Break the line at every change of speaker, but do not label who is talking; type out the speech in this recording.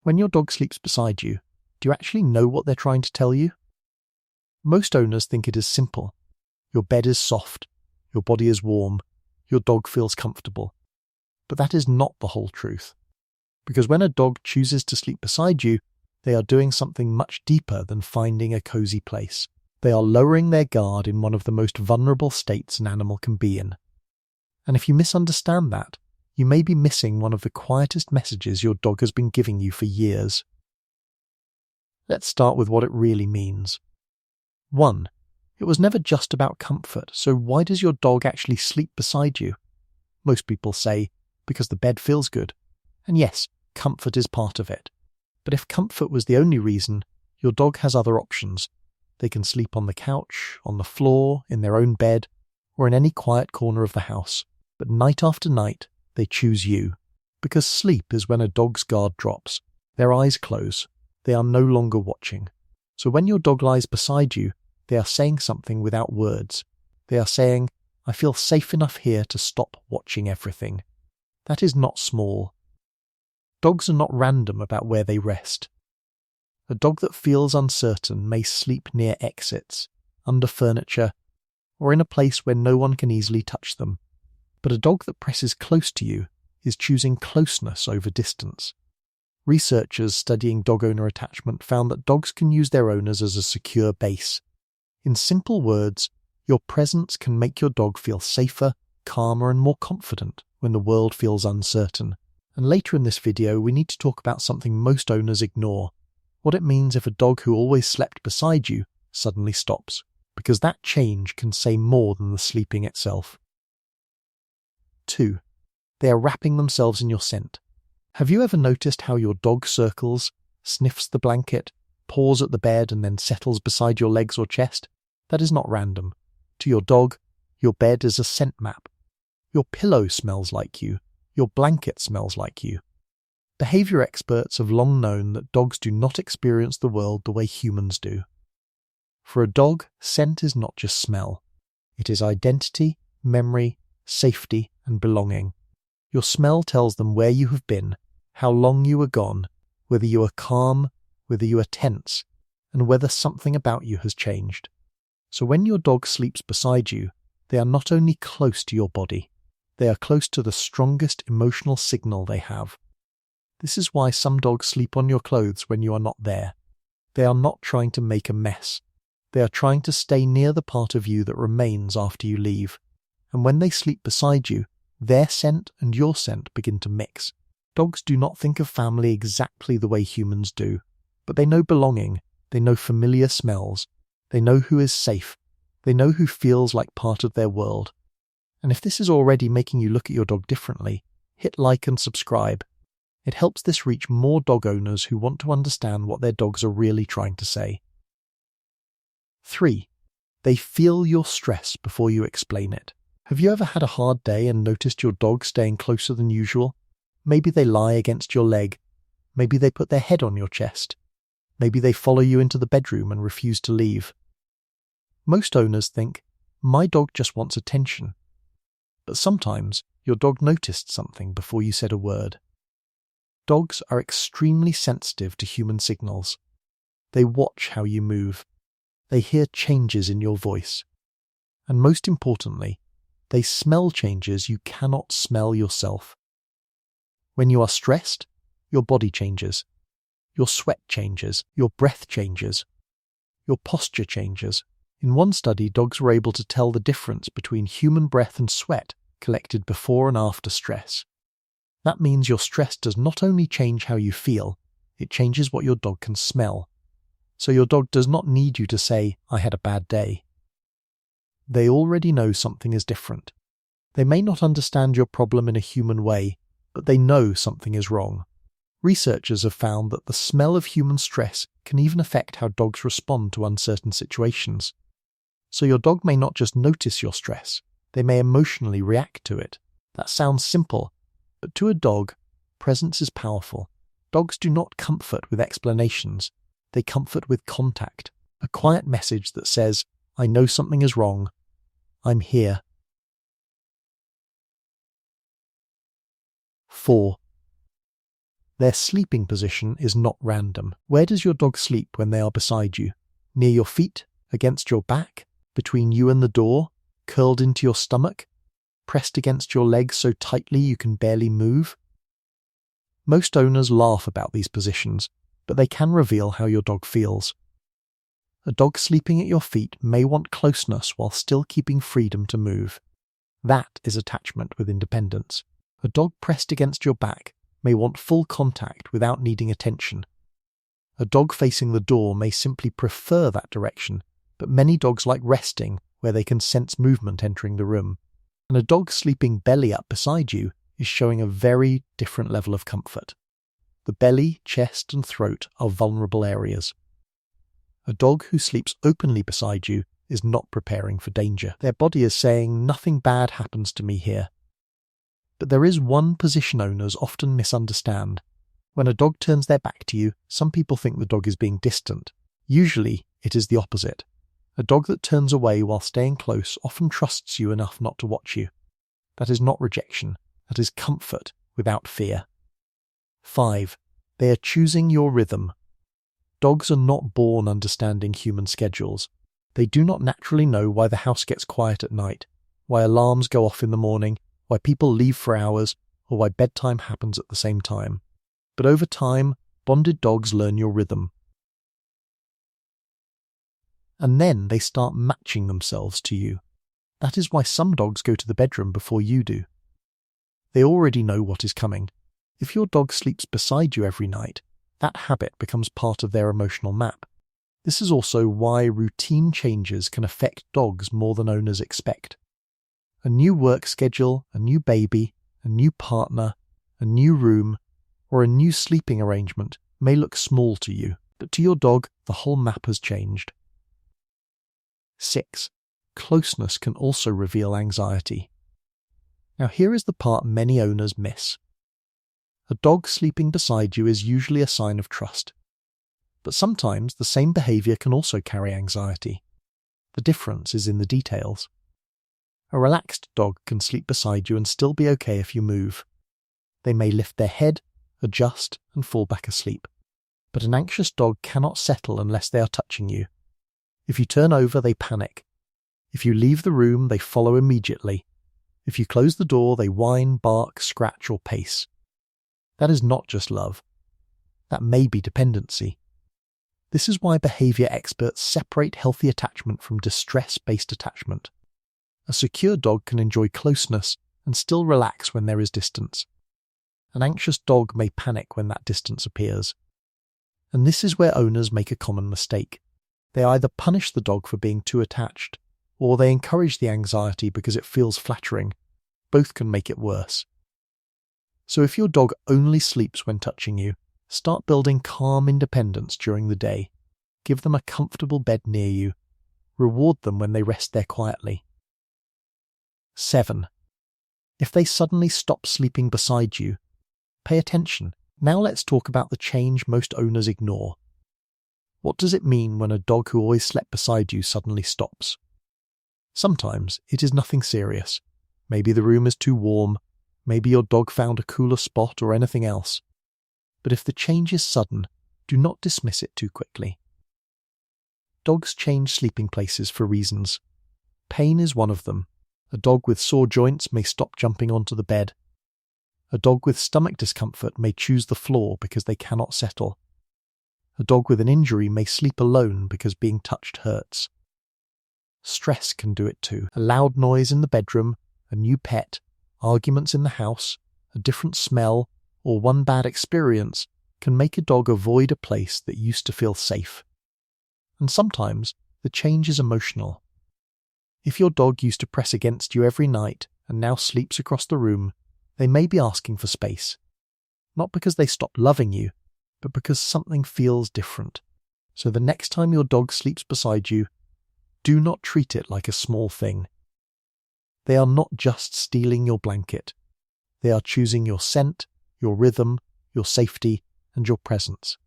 When your dog sleeps beside you, do you actually know what they're trying to tell you? Most owners think it is simple. Your bed is soft, your body is warm, your dog feels comfortable. But that is not the whole truth. Because when a dog chooses to sleep beside you, they are doing something much deeper than finding a cozy place. They are lowering their guard in one of the most vulnerable states an animal can be in. And if you misunderstand that, you may be missing one of the quietest messages your dog has been giving you for years. Let's start with what it really means. 1. It was never just about comfort, so why does your dog actually sleep beside you? Most people say, because the bed feels good. And yes, comfort is part of it. But if comfort was the only reason, your dog has other options. They can sleep on the couch, on the floor, in their own bed, or in any quiet corner of the house. But night after night, they choose you. Because sleep is when a dog's guard drops. Their eyes close. They are no longer watching. So when your dog lies beside you, they are saying something without words. They are saying, I feel safe enough here to stop watching everything. That is not small. Dogs are not random about where they rest. A dog that feels uncertain may sleep near exits, under furniture, or in a place where no one can easily touch them. But a dog that presses close to you is choosing closeness over distance. Researchers studying dog owner attachment found that dogs can use their owners as a secure base. In simple words, your presence can make your dog feel safer, calmer, and more confident when the world feels uncertain. And later in this video, we need to talk about something most owners ignore. What it means if a dog who always slept beside you suddenly stops. Because that change can say more than the sleeping itself. 2. They are wrapping themselves in your scent. Have you ever noticed how your dog circles, sniffs the blanket, paws at the bed and then settles beside your legs or chest? That is not random. To your dog, your bed is a scent map. Your pillow smells like you. Your blanket smells like you. Behavior experts have long known that dogs do not experience the world the way humans do. For a dog, scent is not just smell. It is identity, memory, safety, and belonging. Your smell tells them where you have been, how long you were gone, whether you are calm, whether you are tense, and whether something about you has changed. So when your dog sleeps beside you, they are not only close to your body, they are close to the strongest emotional signal they have. This is why some dogs sleep on your clothes when you are not there. They are not trying to make a mess. They are trying to stay near the part of you that remains after you leave. And when they sleep beside you, their scent and your scent begin to mix. Dogs do not think of family exactly the way humans do, but they know belonging, they know familiar smells, they know who is safe, they know who feels like part of their world. And if this is already making you look at your dog differently, hit like and subscribe. It helps this reach more dog owners who want to understand what their dogs are really trying to say. 3. They feel your stress before you explain it. Have you ever had a hard day and noticed your dog staying closer than usual? Maybe they lie against your leg. Maybe they put their head on your chest. Maybe they follow you into the bedroom and refuse to leave. Most owners think, my dog just wants attention. But sometimes your dog noticed something before you said a word. Dogs are extremely sensitive to human signals. They watch how you move. They hear changes in your voice. And most importantly, they smell changes you cannot smell yourself. When you are stressed, your body changes. Your sweat changes. Your breath changes. Your posture changes. In one study, dogs were able to tell the difference between human breath and sweat collected before and after stress. That means your stress does not only change how you feel, it changes what your dog can smell. So your dog does not need you to say, I had a bad day. They already know something is different. They may not understand your problem in a human way, but they know something is wrong. Researchers have found that the smell of human stress can even affect how dogs respond to uncertain situations. So your dog may not just notice your stress, they may emotionally react to it. That sounds simple, but to a dog, presence is powerful. Dogs do not comfort with explanations, they comfort with contact, a quiet message that says, I know something is wrong, I'm here. 4. Their sleeping position is not random. Where does your dog sleep when they are beside you? Near your feet? Against your back? Between you and the door? Curled into your stomach? Pressed against your legs so tightly you can barely move? Most owners laugh about these positions, but they can reveal how your dog feels. A dog sleeping at your feet may want closeness while still keeping freedom to move. That is attachment with independence. A dog pressed against your back may want full contact without needing attention. A dog facing the door may simply prefer that direction, but many dogs like resting where they can sense movement entering the room. And a dog sleeping belly up beside you is showing a very different level of comfort. The belly, chest, and throat are vulnerable areas. A dog who sleeps openly beside you is not preparing for danger. Their body is saying, "Nothing bad happens to me here." But there is one position owners often misunderstand. When a dog turns their back to you, some people think the dog is being distant. Usually, it is the opposite. A dog that turns away while staying close often trusts you enough not to watch you. That is not rejection. That is comfort without fear. 5. They are choosing your rhythm. Dogs are not born understanding human schedules. They do not naturally know why the house gets quiet at night, why alarms go off in the morning, why people leave for hours, or why bedtime happens at the same time. But over time, bonded dogs learn your rhythm. And then they start matching themselves to you. That is why some dogs go to the bedroom before you do. They already know what is coming. If your dog sleeps beside you every night, that habit becomes part of their emotional map. This is also why routine changes can affect dogs more than owners expect. A new work schedule, a new baby, a new partner, a new room, or a new sleeping arrangement may look small to you, but to your dog, the whole map has changed. 6. Closeness can also reveal anxiety. Now here is the part many owners miss. A dog sleeping beside you is usually a sign of trust. But sometimes the same behaviour can also carry anxiety. The difference is in the details. A relaxed dog can sleep beside you and still be okay if you move. They may lift their head, adjust, and fall back asleep. But an anxious dog cannot settle unless they are touching you. If you turn over, they panic. If you leave the room, they follow immediately. If you close the door, they whine, bark, scratch, or pace. That is not just love. That may be dependency. This is why behaviour experts separate healthy attachment from distress-based attachment. A secure dog can enjoy closeness and still relax when there is distance. An anxious dog may panic when that distance appears. And this is where owners make a common mistake. They either punish the dog for being too attached, or they encourage the anxiety because it feels flattering. Both can make it worse. So if your dog only sleeps when touching you, start building calm independence during the day. Give them a comfortable bed near you. Reward them when they rest there quietly. 7. If they suddenly stop sleeping beside you, pay attention. Now let's talk about the change most owners ignore. What does it mean when a dog who always slept beside you suddenly stops? Sometimes it is nothing serious. Maybe the room is too warm, maybe your dog found a cooler spot or anything else. But if the change is sudden, do not dismiss it too quickly. Dogs change sleeping places for reasons. Pain is one of them. A dog with sore joints may stop jumping onto the bed. A dog with stomach discomfort may choose the floor because they cannot settle. A dog with an injury may sleep alone because being touched hurts. Stress can do it too. A loud noise in the bedroom, a new pet, arguments in the house, a different smell, or one bad experience can make a dog avoid a place that used to feel safe. And sometimes the change is emotional. If your dog used to press against you every night and now sleeps across the room, they may be asking for space. Not because they stopped loving you, but because something feels different. So the next time your dog sleeps beside you, do not treat it like a small thing. They are not just stealing your blanket. They are choosing your scent, your rhythm, your safety, and your presence.